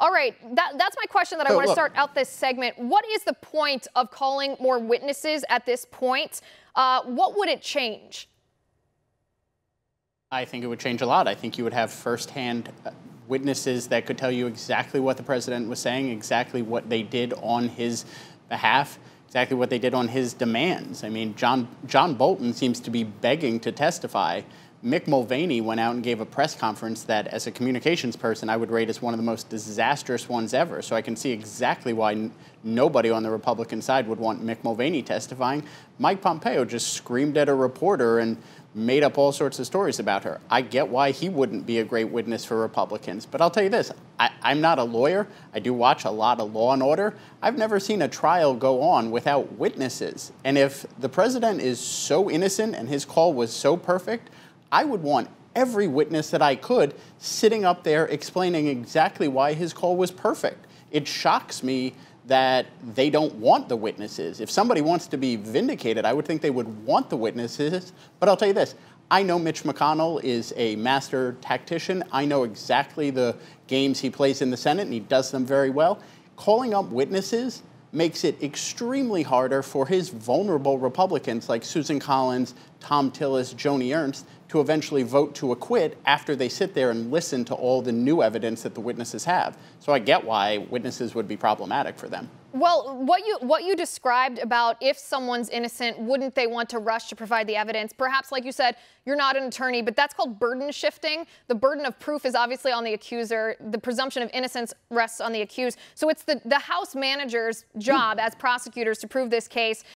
All right, that's my question that I want to start out this segment. What is the point of calling more witnesses at this point? What would it change? I think it would change a lot. I think you would have firsthand witnesses that could tell you exactly what the president was saying, exactly what they did on his behalf, exactly what they did on his demands. I mean, John Bolton seems to be begging to testify. Mick Mulvaney went out and gave a press conference that, as a communications person, I would rate as one of the most disastrous ones ever. So I can see exactly why nobody on the Republican side would want Mick Mulvaney testifying. Mike Pompeo just screamed at a reporter and made up all sorts of stories about her. I get why he wouldn't be a great witness for Republicans. But I'll tell you this, I'm not a lawyer. I do watch a lot of Law and Order. I've never seen a trial go on without witnesses. And if the president is so innocent and his call was so perfect, I would want every witness that I could sitting up there explaining exactly why his call was perfect. It shocks me that they don't want the witnesses. If somebody wants to be vindicated, I would think they would want the witnesses. But I'll tell you this, I know Mitch McConnell is a master tactician. I know exactly the games he plays in the Senate, and he does them very well. Calling up witnesses makes it extremely harder for his vulnerable Republicans like Susan Collins, Tom Tillis, Joni Ernst to eventually vote to acquit after they sit there and listen to all the new evidence that the witnesses have. So I get why witnesses would be problematic for them. Well, what you described about if someone's innocent, wouldn't they want to rush to provide the evidence? Perhaps, like you said, you're not an attorney, but that's called burden shifting. The burden of proof is obviously on the accuser. The presumption of innocence rests on the accused. So it's the House manager's job as prosecutors to prove this case.